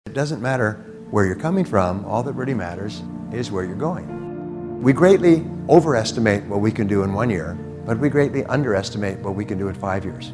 It doesn't matter where you're coming from, all that really matters is where you're going. We greatly overestimate what we can do in 1 year, but we greatly underestimate what we can do in 5 years.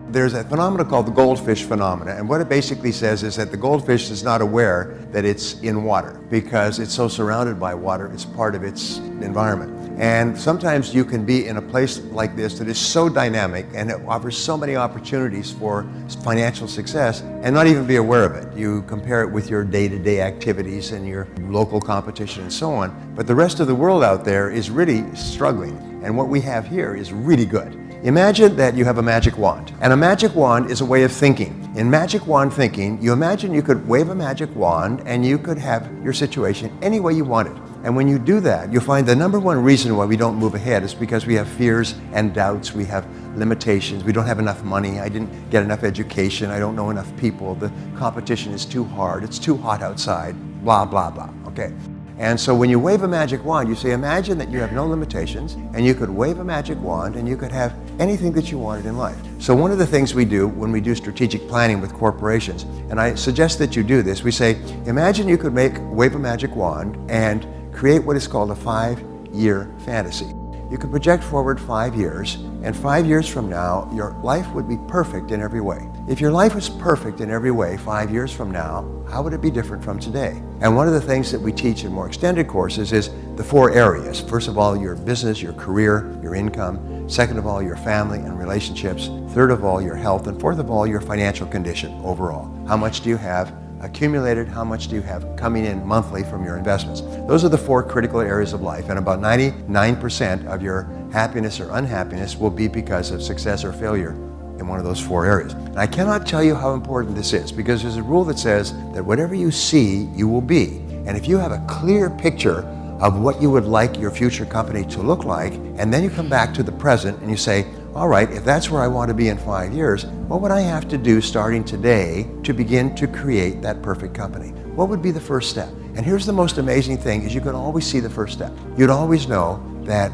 There's a phenomenon called the goldfish phenomena, and what it basically says is that the goldfish is not aware that it's in water because it's so surrounded by water, it's part of its environment. And sometimes you can be in a place like this that is so dynamic and it offers so many opportunities for financial success and not even be aware of it. You compare it with your day-to-day activities and your local competition and so on, but the rest of the world out there is really struggling, and what we have here is really good. Imagine that you have a magic wand, and a magic wand is a way of thinking. In magic wand thinking, you imagine you could wave a magic wand and you could have your situation any way you wanted. And when you do that, you'll find the number one reason why we don't move ahead is because we have fears and doubts, we have limitations, we don't have enough money, I didn't get enough education, I don't know enough people, the competition is too hard, it's too hot outside, blah, blah, blah, okay? And so when you wave a magic wand, you say, imagine that you have no limitations and you could wave a magic wand and you could have anything that you wanted in life. So one of the things we do when we do strategic planning with corporations, and I suggest that you do this, we say, imagine you could wave a magic wand and create what is called a 5-year fantasy. You could project forward 5 years, and 5 years from now, your life would be perfect in every way. If your life was perfect in every way 5 years from now, how would it be different from today? And one of the things that we teach in more extended courses is the 4 areas. First of all, your business, your career, your income. Second of all, your family and relationships. Third of all, your health. And fourth of all, your financial condition overall. How much do you have accumulated? How much do you have coming in monthly from your investments? Those are the 4 critical areas of life, and about 99% of your happiness or unhappiness will be because of success or failure in one of those 4 areas. And I cannot tell you how important this is, because there's a rule that says that whatever you see, you will be. And if you have a clear picture of what you would like your future company to look like, and then you come back to the present and you say, all right, if that's where I want to be in 5 years, what would I have to do starting today to begin to create that perfect company? What would be the first step? And here's the most amazing thing, is you can always see the first step. You'd always know that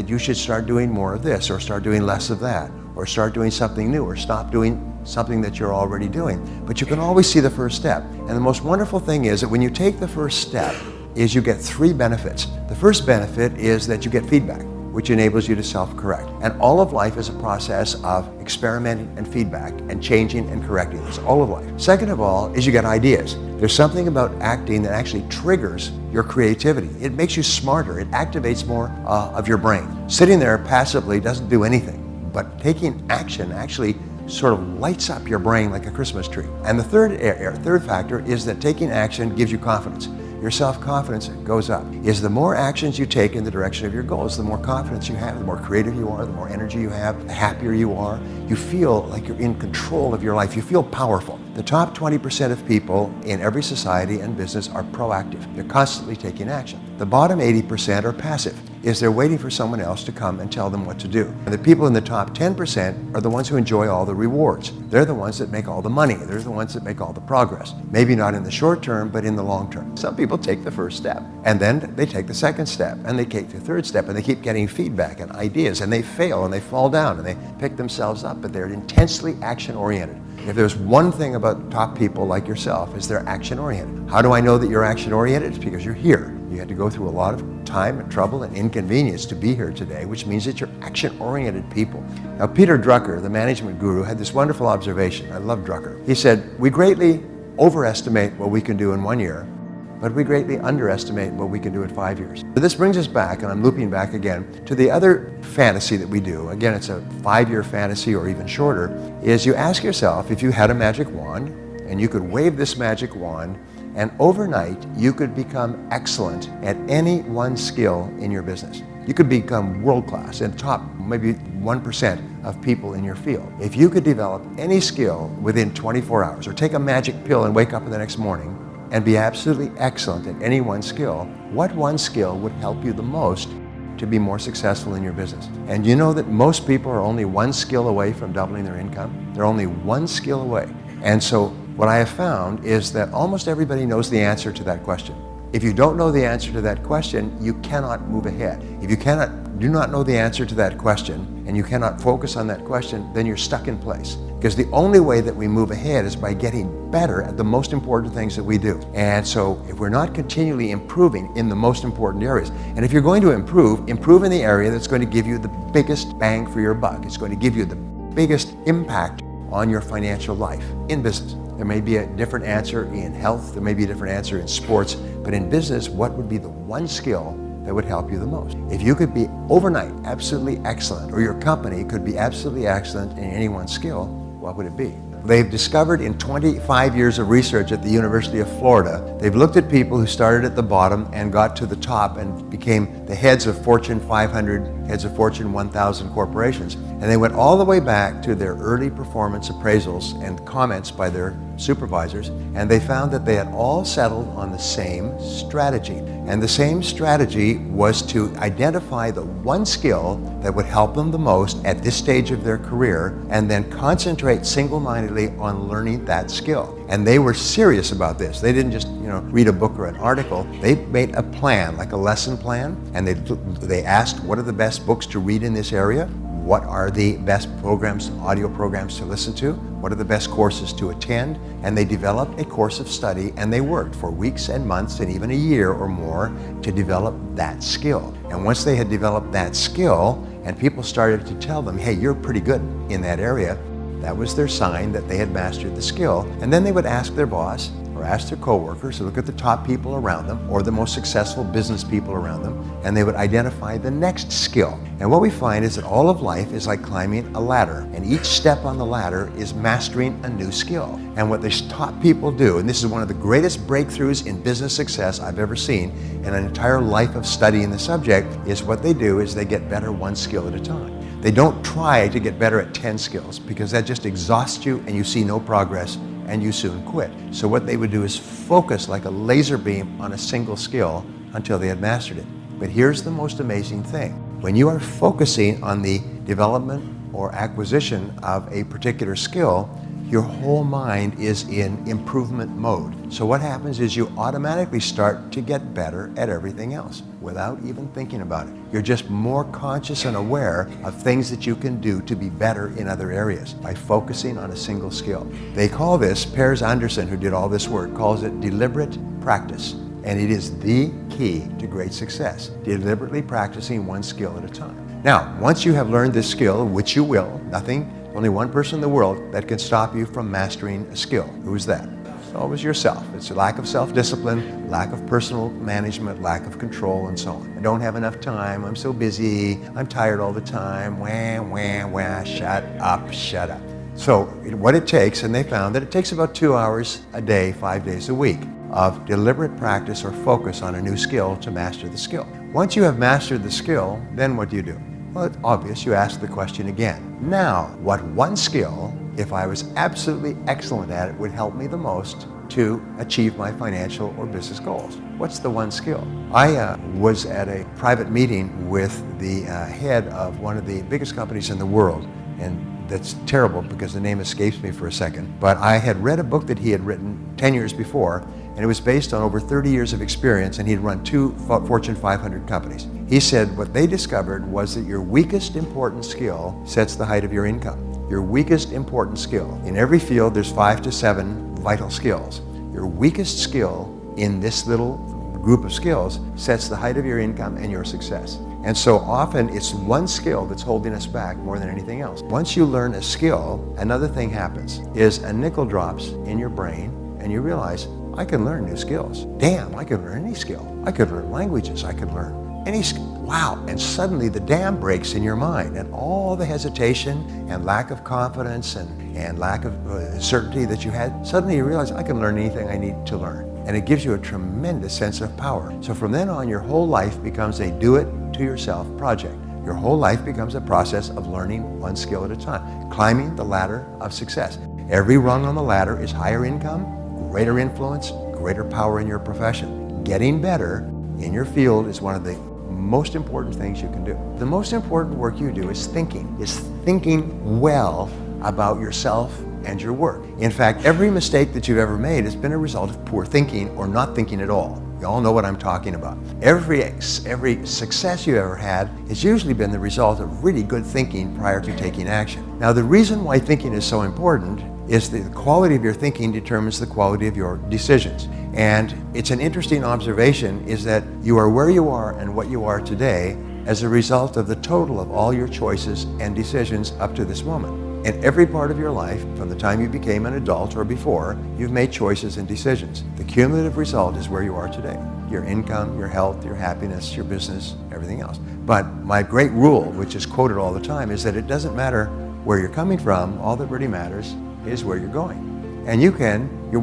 you should start doing more of this, or start doing less of that, or start doing something new, or stop doing something that you're already doing. But you can always see the first step. And the most wonderful thing is that when you take the first step, is you get 3 benefits. The first benefit is that you get feedback, which enables you to self-correct. And all of life is a process of experimenting and feedback and changing and correcting. It's all of life. Second of all is you get ideas. There's something about acting that actually triggers your creativity. It makes you smarter. It activates more of your brain. Sitting there passively doesn't do anything, but taking action actually sort of lights up your brain like a Christmas tree. And the third factor is that taking action gives you confidence. Your self-confidence goes up. Is the more actions you take in the direction of your goals, the more confidence you have, the more creative you are, the more energy you have, the happier you are. You feel like you're in control of your life. You feel powerful. The top 20% of people in every society and business are proactive. They're constantly taking action. The bottom 80% are passive. Is they're waiting for someone else to come and tell them what to do. And the people in the top 10% are the ones who enjoy all the rewards. They're the ones that make all the money. They're the ones that make all the progress. Maybe not in the short term, but in the long term. Some people take the first step, and then they take the second step, and they take the third step, and they keep getting feedback and ideas, and they fail, and they fall down, and they pick themselves up, but they're intensely action-oriented. If there's one thing about top people like yourself, is they're action-oriented. How do I know that you're action-oriented? It's because you're here. You had to go through a lot of time and trouble and inconvenience to be here today, which means that you're action-oriented people. Now, Peter Drucker, the management guru, had this wonderful observation. I love Drucker. He said, we greatly overestimate what we can do in 1 year, but we greatly underestimate what we can do in 5 years. So this brings us back, and I'm looping back again, to the other fantasy that we do. Again, it's a 5-year fantasy or even shorter, is you ask yourself, if you had a magic wand and you could wave this magic wand, and overnight you could become excellent at any one skill in your business. You could become world-class and top maybe 1% of people in your field. If you could develop any skill within 24 hours, or take a magic pill and wake up the next morning and be absolutely excellent at any one skill, what one skill would help you the most to be more successful in your business? And you know that most people are only one skill away from doubling their income? They're only one skill away. And so what I have found is that almost everybody knows the answer to that question. If you don't know the answer to that question, you cannot move ahead. If you do not know the answer to that question and you cannot focus on that question, then you're stuck in place. Because the only way that we move ahead is by getting better at the most important things that we do. And so if we're not continually improving in the most important areas, and if you're going to improve in the area that's going to give you the biggest bang for your buck. It's going to give you the biggest impact on your financial life in business. There may be a different answer in health, there may be a different answer in sports, but in business, what would be the one skill that would help you the most? If you could be overnight absolutely excellent, or your company could be absolutely excellent in any one skill, what would it be? They've discovered in 25 years of research at the University of Florida, they've looked at people who started at the bottom and got to the top and became the heads of Fortune 500, heads of Fortune 1000 corporations. And they went all the way back to their early performance appraisals and comments by their supervisors, and they found that they had all settled on the same strategy. And the same strategy was to identify the one skill that would help them the most at this stage of their career, and then concentrate single-mindedly on learning that skill. And they were serious about this. They didn't just, read a book or an article. They made a plan, like a lesson plan, and they asked, what are the best books to read in this area? What are the best programs, audio programs to listen to? What are the best courses to attend? And they developed a course of study, and they worked for weeks and months and even a year or more to develop that skill. And once they had developed that skill, and people started to tell them, hey, you're pretty good in that area, that was their sign that they had mastered the skill. And then they would ask their boss or ask their coworkers to look at the top people around them or the most successful business people around them, and they would identify the next skill. And what we find is that all of life is like climbing a ladder, and each step on the ladder is mastering a new skill. And what the top people do, and this is one of the greatest breakthroughs in business success I've ever seen in an entire life of studying the subject, is what they do is they get better one skill at a time. They don't try to get better at 10 skills, because that just exhausts you and you see no progress and you soon quit. So what they would do is focus like a laser beam on a single skill until they had mastered it. But here's the most amazing thing. When you are focusing on the development or acquisition of a particular skill, your whole mind is in improvement mode. So what happens is you automatically start to get better at everything else without even thinking about it. You're just more conscious and aware of things that you can do to be better in other areas by focusing on a single skill. They call this, Piers Anderson, who did all this work, calls it deliberate practice. And it is the key to great success, deliberately practicing one skill at a time. Now, once you have learned this skill, which you will, only one person in the world that can stop you from mastering a skill. Who is that? It's always yourself. It's a lack of self-discipline, lack of personal management, lack of control, and so on. I don't have enough time. I'm so busy. I'm tired all the time. Wah, wah, wah. Shut up, shut up. So what it takes, and they found that it takes about 2 hours a day, 5 days a week, of deliberate practice or focus on a new skill to master the skill. Once you have mastered the skill, then what do? Well, it's obvious. You ask the question again. Now, what one skill, if I was absolutely excellent at it, would help me the most to achieve my financial or business goals? What's the one skill? I was at a private meeting with the head of one of the biggest companies in the world, and that's terrible because the name escapes me for a second, but I had read a book that he had written 10 years before, and it was based on over 30 years of experience, and he'd run 2 Fortune 500 companies. He said what they discovered was that your weakest important skill sets the height of your income. Your weakest important skill. In every field, there's 5 to 7 vital skills. Your weakest skill in this little group of skills sets the height of your income and your success. And so often it's one skill that's holding us back more than anything else. Once you learn a skill, another thing happens, is a nickel drops in your brain and you realize, I can learn new skills. Damn, I could learn any skill. I could learn languages, I could learn any skill. Wow, and suddenly the dam breaks in your mind, and all the hesitation and lack of confidence and lack of certainty that you had, suddenly you realize I can learn anything I need to learn. And it gives you a tremendous sense of power. So from then on, your whole life becomes a do-it-to-yourself project. Your whole life becomes a process of learning one skill at a time, climbing the ladder of success. Every rung on the ladder is higher income, greater influence, greater power in your profession. Getting better in your field is one of the most important things you can do. The most important work you do is thinking well about yourself and your work. In fact, every mistake that you've ever made has been a result of poor thinking or not thinking at all. You all know what I'm talking about. Every success you ever had has usually been the result of really good thinking prior to taking action. Now, the reason why thinking is so important is that the quality of your thinking determines the quality of your decisions. And it's an interesting observation is that you are where you are and what you are today as a result of the total of all your choices and decisions up to this moment. In every part of your life, from the time you became an adult or before, you've made choices and decisions. The cumulative result is where you are today. Your income, your health, your happiness, your business, everything else. But my great rule, which is quoted all the time, is that it doesn't matter where you're coming from, all that really matters is where you're going. And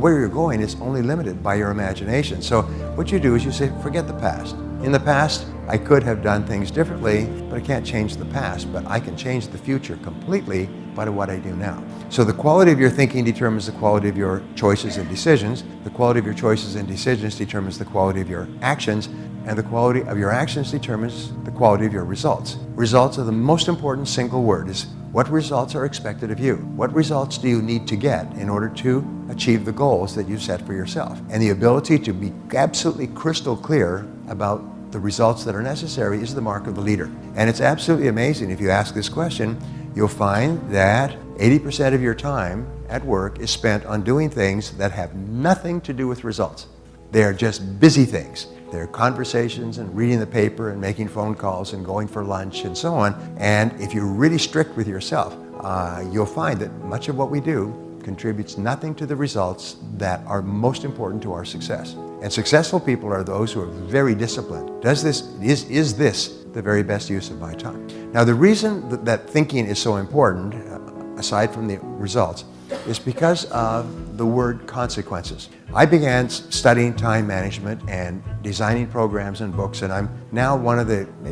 where you're going is only limited by your imagination. So what you do is you say, forget the past. In the past, I could have done things differently, but I can't change the past, but I can change the future completely by what I do now. So the quality of your thinking determines the quality of your choices and decisions. The quality of your choices and decisions determines the quality of your actions, and the quality of your actions determines the quality of your results. Results are the most important single word. Is what results are expected of you? What results do you need to get in order to achieve the goals that you set for yourself? And the ability to be absolutely crystal clear about the results that are necessary is the mark of the leader. And it's absolutely amazing. If you ask this question, you'll find that 80% of your time at work is spent on doing things that have nothing to do with results. They are just busy things. They're conversations and reading the paper and making phone calls and going for lunch and so on. And if you're really strict with yourself, you'll find that much of what we do contributes nothing to the results that are most important to our success. And successful people are those who are very disciplined. Is this the very best use of my time? Now, the reason that thinking is so important, aside from the results, is because of the word consequences. I began studying time management and designing programs and books, and I'm now one of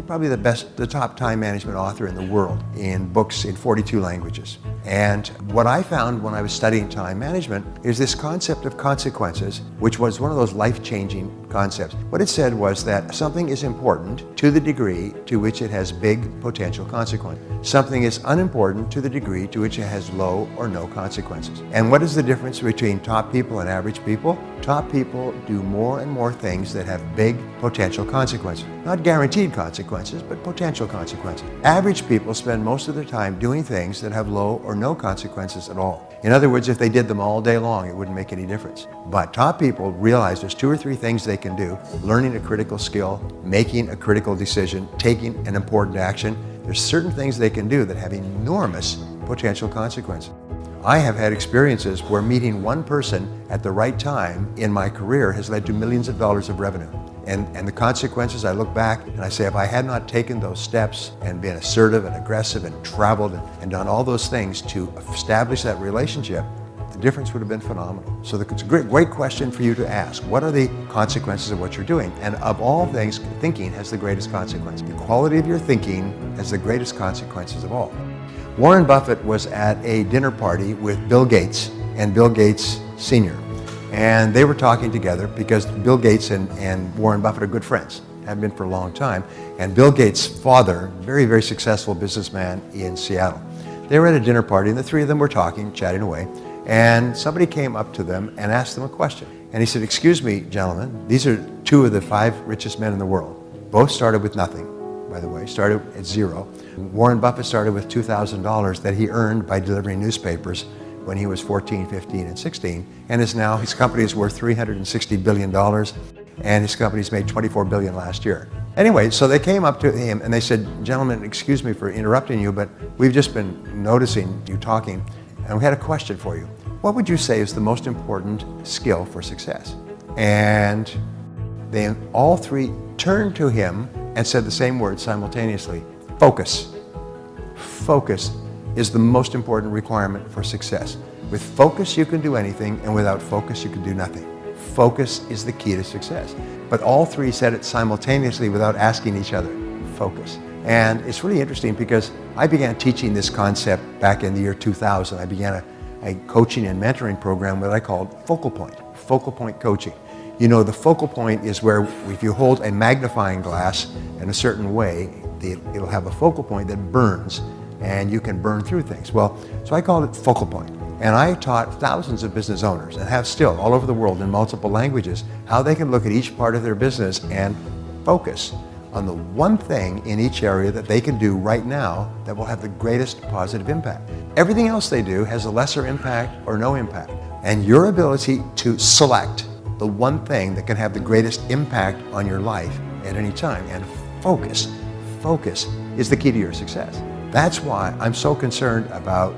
probably the top time management author in the world in books in 42 languages. And what I found when I was studying time management is this concept of consequences, which was one of those life-changing concepts. What it said was that something is important to the degree to which it has big potential consequences. Something is unimportant to the degree to which it has low or no consequences. And what is the difference between top people and average people? Top people do more and more things that have big potential consequences. Not guaranteed consequences, but potential consequences. Average people spend most of their time doing things that have low or no consequences at all. In other words, if they did them all day long, it wouldn't make any difference. But top people realize there's 2 or 3 things they can do: learning a critical skill, making a critical decision, taking an important action. There's certain things they can do that have enormous potential consequences. I have had experiences where meeting one person at the right time in my career has led to millions of dollars of revenue. And the consequences, I look back and I say, if I had not taken those steps and been assertive and aggressive and traveled and done all those things to establish that relationship, the difference would have been phenomenal. So it's a great question for you to ask. What are the consequences of what you're doing? And of all things, thinking has the greatest consequence. The quality of your thinking has the greatest consequences of all. Warren Buffett was at a dinner party with Bill Gates and Bill Gates Sr. And they were talking together because Bill Gates and Warren Buffett are good friends, have been for a long time. And Bill Gates' father, very, very successful businessman in Seattle. They were at a dinner party and the 3 of them were talking, chatting away. And somebody came up to them and asked them a question. And he said, "Excuse me, gentlemen, these are 2 of the 5 richest men in the world. Both started with nothing, by the way, started at 0. Warren Buffett started with $2,000 that he earned by delivering newspapers when he was 14, 15, and 16, and his company is worth $360 billion, and his company's made $24 billion last year. Anyway, so they came up to him and they said, "Gentlemen, excuse me for interrupting you, but we've just been noticing you talking, and we had a question for you. What would you say is the most important skill for success?" And they all 3 turned to him and said the same word simultaneously: focus. Focus is the most important requirement for success. With focus, you can do anything, and without focus, you can do nothing. Focus is the key to success. But all 3 said it simultaneously without asking each other. Focus. And it's really interesting because I began teaching this concept back in the year 2000. I began a coaching and mentoring program that I called focal point coaching. You know, the focal point is where if you hold a magnifying glass in a certain way, it'll have a focal point that burns, and you can burn through things. Well, so I called it focal point. And I taught thousands of business owners, and have still all over the world in multiple languages, how they can look at each part of their business and focus on the one thing in each area that they can do right now that will have the greatest positive impact. Everything else they do has a lesser impact or no impact. And your ability to select the one thing that can have the greatest impact on your life at any time and focus is the key to your success. That's why I'm so concerned about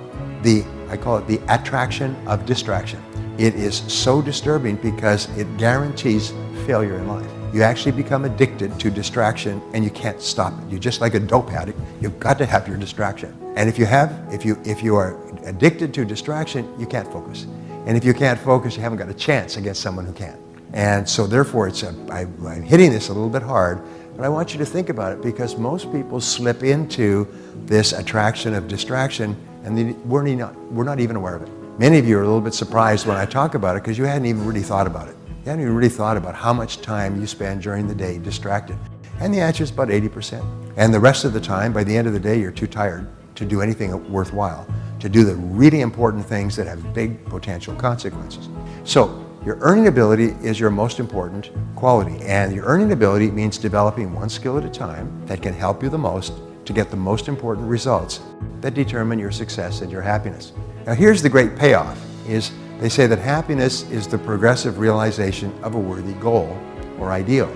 I call it the attraction of distraction. It is so disturbing because it guarantees failure in life. You actually become addicted to distraction and you can't stop it. You're just like a dope addict. You've got to have your distraction. And if you are addicted to distraction, you can't focus. And if you can't focus, you haven't got a chance against someone who can. And so therefore, I'm hitting this a little bit hard, but I want you to think about it because most people slip into this attraction of distraction and we're not even aware of it. Many of you are a little bit surprised when I talk about it because you hadn't even really thought about it. You haven't even really thought about how much time you spend during the day distracted. And the answer is about 80%. And the rest of the time, by the end of the day, you're too tired to do anything worthwhile, to do the really important things that have big potential consequences. So your earning ability is your most important quality. And your earning ability means developing one skill at a time that can help you the most to get the most important results that determine your success and your happiness. Now here's the great payoff, is they say that happiness is the progressive realization of a worthy goal or ideal.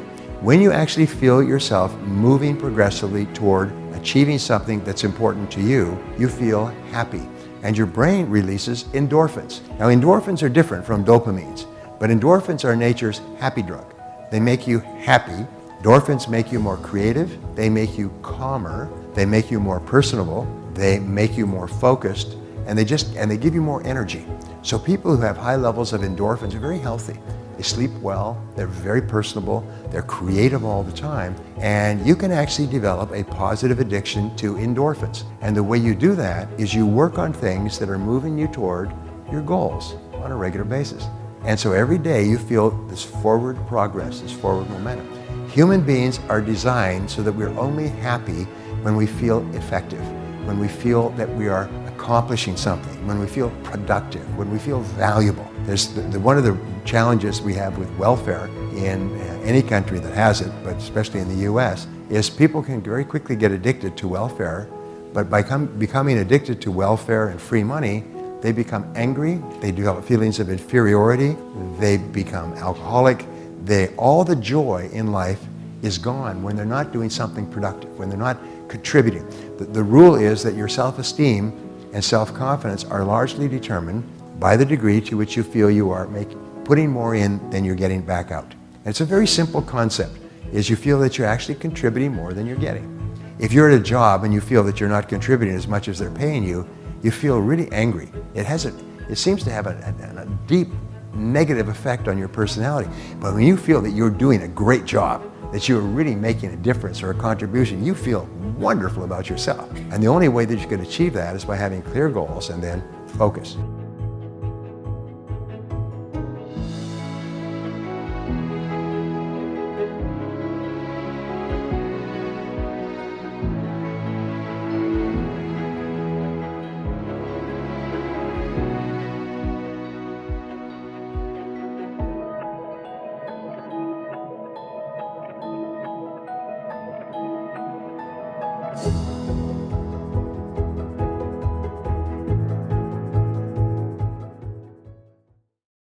When you actually feel yourself moving progressively toward achieving something that's important to you, you feel happy. And your brain releases endorphins. Now endorphins are different from dopamines, but endorphins are nature's happy drug. They make you happy. Endorphins make you more creative. They make you calmer. They make you more personable. They make you more focused. And they give you more energy. So people who have high levels of endorphins are very healthy. They sleep well, they're very personable, they're creative all the time, and you can actually develop a positive addiction to endorphins. And the way you do that is you work on things that are moving you toward your goals on a regular basis. And so every day you feel this forward progress, this forward momentum. Human beings are designed so that we're only happy when we feel effective, when we feel that we are accomplishing something, when we feel productive, when we feel valuable. There's one of the challenges we have with welfare in any country that has it, but especially in the US, is people can very quickly get addicted to welfare, but by becoming addicted to welfare and free money, they become angry, they develop feelings of inferiority, they become alcoholic, all the joy in life is gone when they're not doing something productive, when they're not contributing. The rule is that your self-esteem and self-confidence are largely determined by the degree to which you feel you are putting more in than you're getting back out. And it's a very simple concept, is you feel that you're actually contributing more than you're getting. If you're at a job and you feel that you're not contributing as much as they're paying you, you feel really angry. It seems to have a deep negative effect on your personality. But when you feel that you're doing a great job, that you're really making a difference or a contribution, you feel wonderful about yourself. And the only way that you can achieve that is by having clear goals and then focus.